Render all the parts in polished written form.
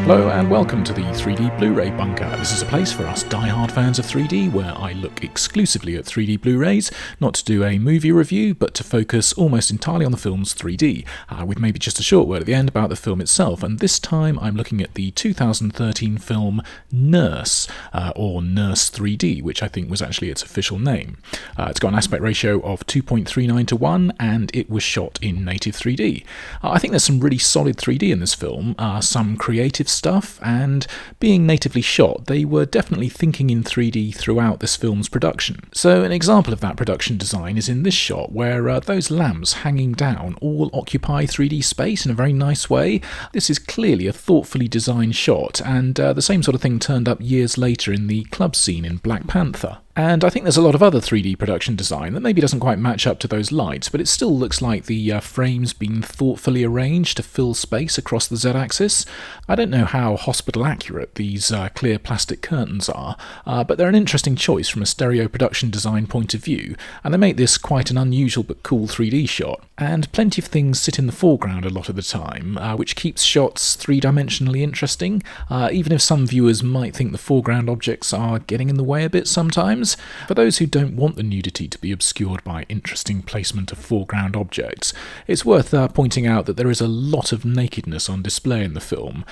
Hello and welcome to the 3D Blu-ray Bunker. This is a place for us die-hard fans of 3D where I look exclusively at 3D Blu-rays, not to do a movie review, but to focus almost entirely on the film's 3D, with maybe just a short word at the end about the film itself. And this time I'm looking at the 2013 film Nurse, or Nurse 3D, which I think was actually its official name. It's got an aspect ratio of 2.39 to 1, and it was shot in native 3D. I think there's some really solid 3D in this film, some creative stuff, and being natively shot, they were definitely thinking in 3D throughout this film's production. So an example of that production design is in this shot, where those lamps hanging down all occupy 3D space in a very nice way. This is clearly a thoughtfully designed shot, and the same sort of thing turned up years later in the club scene in Black Panther. And I think there's a lot of other 3D production design that maybe doesn't quite match up to those lights, but it still looks like the frame's been thoughtfully arranged to fill space across the Z-axis. I don't know how hospital accurate these clear plastic curtains are, but they're an interesting choice from a stereo production design point of view, and they make this quite an unusual but cool 3D shot. And plenty of things sit in the foreground a lot of the time, which keeps shots three-dimensionally interesting, even if some viewers might think the foreground objects are getting in the way a bit sometimes. For those who don't want the nudity to be obscured by interesting placement of foreground objects, it's worth pointing out that there is a lot of nakedness on display in the film,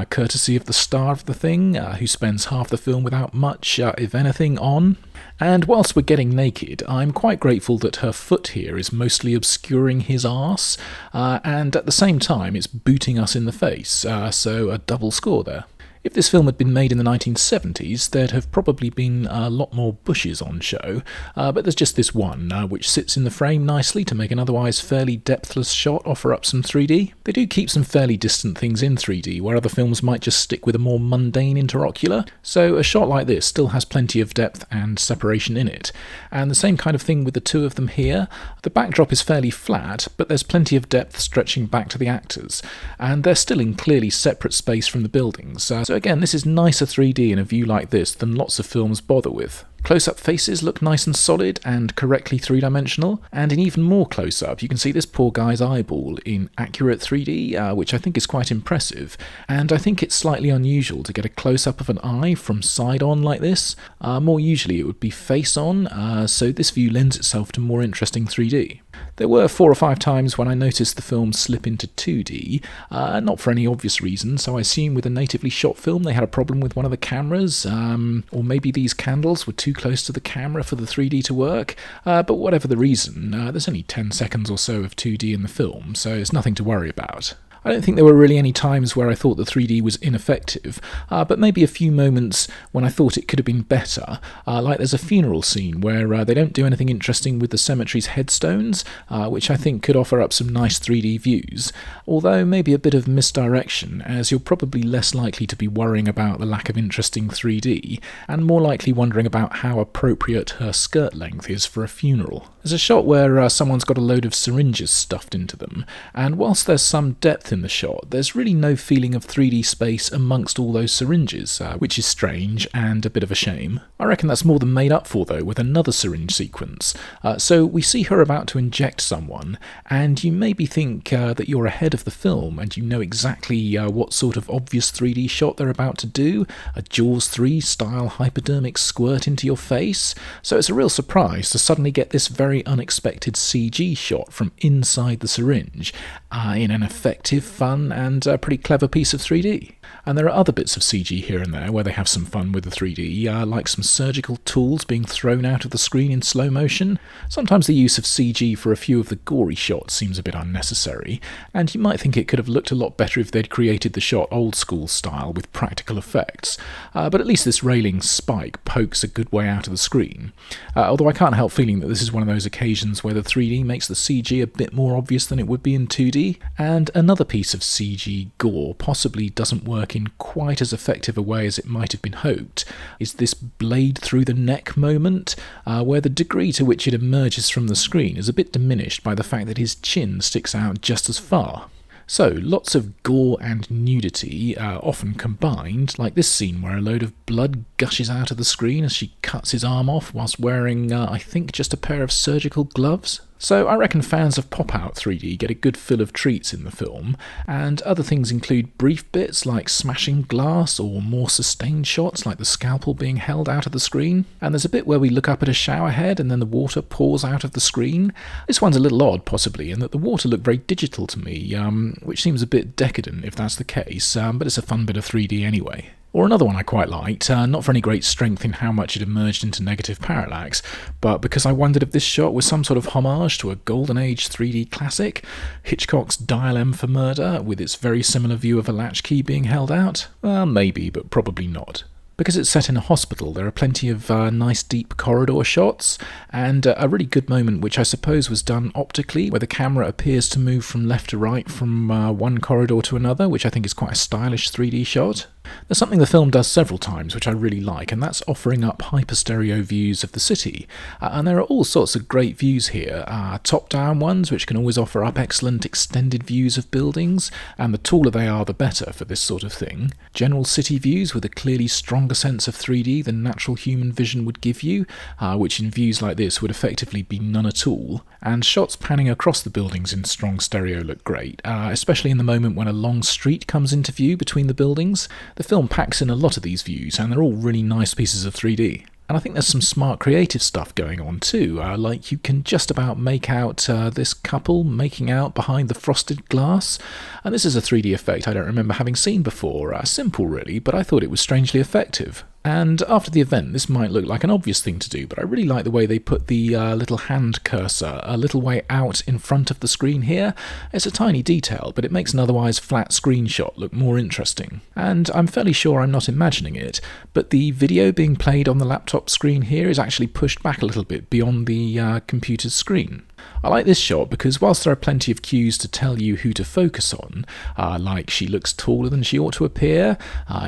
courtesy of the star of the thing, who spends half the film without much, if anything, on. And whilst we're getting naked, I'm quite grateful that her foot here is mostly obscuring his arse, and at the same time it's booting us in the face, so a double score there. If this film had been made in the 1970s, there'd have probably been a lot more bushes on show, but there's just this one, which sits in the frame nicely to make an otherwise fairly depthless shot offer up some 3D. They do keep some fairly distant things in 3D, where other films might just stick with a more mundane interocular, so a shot like this still has plenty of depth and separation in it. And the same kind of thing with the two of them here. The backdrop is fairly flat, but there's plenty of depth stretching back to the actors, and they're still in clearly separate space from the buildings, so again, this is nicer 3D in a view like this than lots of films bother with. Close-up faces look nice and solid and correctly three-dimensional, and in even more close-up you can see this poor guy's eyeball in accurate 3D, which I think is quite impressive, and I think it's slightly unusual to get a close-up of an eye from side-on like this. More usually it would be face-on, so this view lends itself to more interesting 3D. There were 4 or 5 times when I noticed the film slip into 2D, not for any obvious reason, so I assume with a natively shot film they had a problem with one of the cameras, or maybe these candles were too close to the camera for the 3D to work, but whatever the reason, there's only 10 seconds or so of 2D in the film, so it's nothing to worry about. I don't think there were really any times where I thought the 3D was ineffective, but maybe a few moments when I thought it could have been better, like there's a funeral scene where they don't do anything interesting with the cemetery's headstones, which I think could offer up some nice 3D views, although maybe a bit of misdirection, as you're probably less likely to be worrying about the lack of interesting 3D, and more likely wondering about how appropriate her skirt length is for a funeral. There's a shot where someone's got a load of syringes stuffed into them, and whilst there's some depth in the shot, there's really no feeling of 3D space amongst all those syringes, which is strange and a bit of a shame. I reckon that's more than made up for though with another syringe sequence. So we see her about to inject someone, and you maybe think that you're ahead of the film and you know exactly what sort of obvious 3D shot they're about to do, a Jaws 3 style hypodermic squirt into your face, so it's a real surprise to suddenly get this very unexpected CG shot from inside the syringe in an effective, fun and pretty clever piece of 3D. And there are other bits of CG here and there where they have some fun with the 3D, like some surgical tools being thrown out of the screen in slow motion. Sometimes the use of CG for a few of the gory shots seems a bit unnecessary, and you might think it could have looked a lot better if they'd created the shot old school style with practical effects, but at least this railing spike pokes a good way out of the screen. Although I can't help feeling that this is one of those occasions where the 3D makes the CG a bit more obvious than it would be in 2D, and another piece of CG gore possibly doesn't work in quite as effective a way as it might have been hoped, is this blade through the neck moment, where the degree to which it emerges from the screen is a bit diminished by the fact that his chin sticks out just as far. So, lots of gore and nudity, often combined, like this scene where a load of blood gushes out of the screen as she cuts his arm off whilst wearing, I think, just a pair of surgical gloves. So I reckon fans of pop-out 3D get a good fill of treats in the film, and other things include brief bits like smashing glass or more sustained shots like the scalpel being held out of the screen, and there's a bit where we look up at a shower head and then the water pours out of the screen. This one's a little odd possibly in that the water looked very digital to me, which seems a bit decadent if that's the case, but it's a fun bit of 3D anyway. Or another one I quite liked, not for any great strength in how much it emerged into negative parallax, but because I wondered if this shot was some sort of homage to a golden age 3D classic, Hitchcock's Dial M for Murder, with its very similar view of a latchkey being held out. Well, maybe, but probably not. Because it's set in a hospital, there are plenty of nice deep corridor shots, and a really good moment which I suppose was done optically, where the camera appears to move from left to right from one corridor to another, which I think is quite a stylish 3D shot. There's something the film does several times which I really like, and that's offering up hyper-stereo views of the city. And there are all sorts of great views here, top-down ones which can always offer up excellent extended views of buildings, and the taller they are the better for this sort of thing. General city views with a clearly stronger sense of 3D than natural human vision would give you, which in views like this would effectively be none at all. And shots panning across the buildings in strong stereo look great, especially in the moment when a long street comes into view between the buildings. The film packs in a lot of these views, and they're all really nice pieces of 3D. And I think there's some smart creative stuff going on too, like you can just about make out this couple making out behind the frosted glass. And this is a 3D effect I don't remember having seen before, simple really, but I thought it was strangely effective. And after the event, this might look like an obvious thing to do, but I really like the way they put the little hand cursor a little way out in front of the screen here. It's a tiny detail, but it makes an otherwise flat screenshot look more interesting. And I'm fairly sure I'm not imagining it, but the video being played on the laptop screen here is actually pushed back a little bit beyond the computer's screen. I like this shot because whilst there are plenty of cues to tell you who to focus on, like she looks taller than she ought to appear,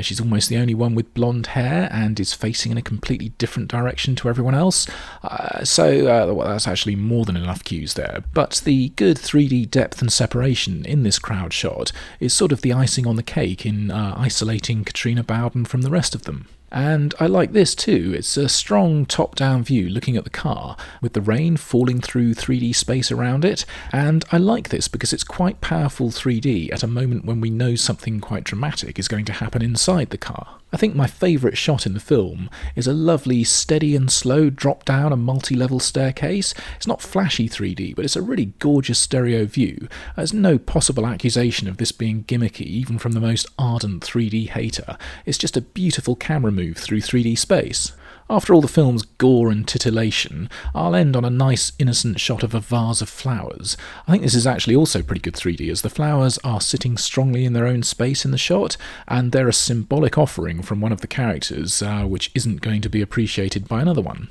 she's almost the only one with blonde hair and is facing in a completely different direction to everyone else, well, that's actually more than enough cues there. But the good 3D depth and separation in this crowd shot is sort of the icing on the cake in isolating Katrina Bowden from the rest of them. And I like this too. It's a strong top-down view looking at the car, with the rain falling through 3D space around it, and I like this because it's quite powerful 3D at a moment when we know something quite dramatic is going to happen inside the car. I think my favourite shot in the film is a lovely steady and slow drop down a multi-level staircase. It's not flashy 3D, but it's a really gorgeous stereo view. There's no possible accusation of this being gimmicky, even from the most ardent 3D hater. It's just a beautiful camera move through 3D space. After all the film's gore and titillation, I'll end on a nice innocent shot of a vase of flowers. I think this is actually also pretty good 3D, as the flowers are sitting strongly in their own space in the shot, and they're a symbolic offering from one of the characters, which isn't going to be appreciated by another one.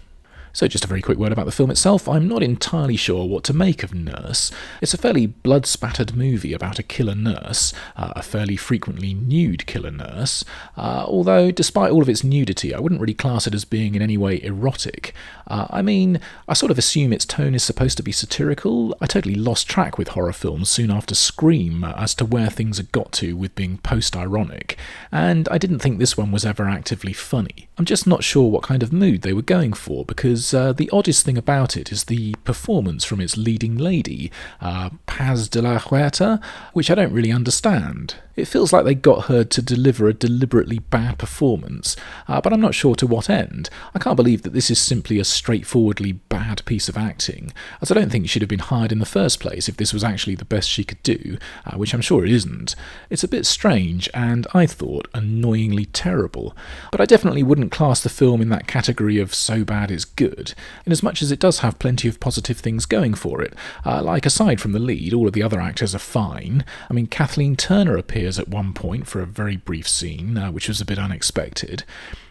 So just a very quick word about the film itself. I'm not entirely sure what to make of Nurse. It's a fairly blood-spattered movie about a killer nurse, a fairly frequently nude killer nurse, although despite all of its nudity, I wouldn't really class it as being in any way erotic. I sort of assume its tone is supposed to be satirical. I totally lost track with horror films soon after Scream as to where things had got to with being post-ironic, and I didn't think this one was ever actively funny. I'm just not sure what kind of mood they were going for, because the oddest thing about it is the performance from its leading lady, Paz de la Huerta, which I don't really understand. It feels like they got her to deliver a deliberately bad performance, but I'm not sure to what end. I can't believe that this is simply a straightforwardly bad piece of acting, as I don't think she should have been hired in the first place if this was actually the best she could do, which I'm sure it isn't. It's a bit strange, and I thought annoyingly terrible, but I definitely wouldn't class the film in that category of so bad it's good, in as much as it does have plenty of positive things going for it. Like, aside from the lead, all of the other actors are fine. I mean, Kathleen Turner appears at one point for a very brief scene, which was a bit unexpected.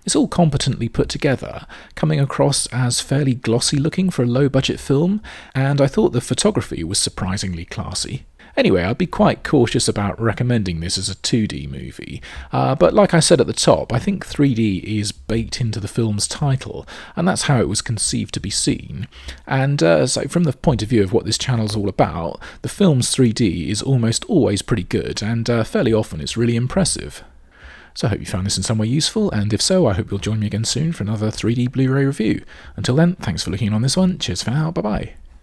It's all competently put together, coming across as fairly glossy looking for a low-budget film, and I thought the photography was surprisingly classy. Anyway, I'd be quite cautious about recommending this as a 2D movie, but like I said at the top, I think 3D is baked into the film's title, and that's how it was conceived to be seen. And so from the point of view of what this channel's all about, the film's 3D is almost always pretty good, and fairly often it's really impressive. So I hope you found this in some way useful, and if so, I hope you'll join me again soon for another 3D Blu-ray review. Until then, thanks for looking in on this one, cheers for now, bye bye.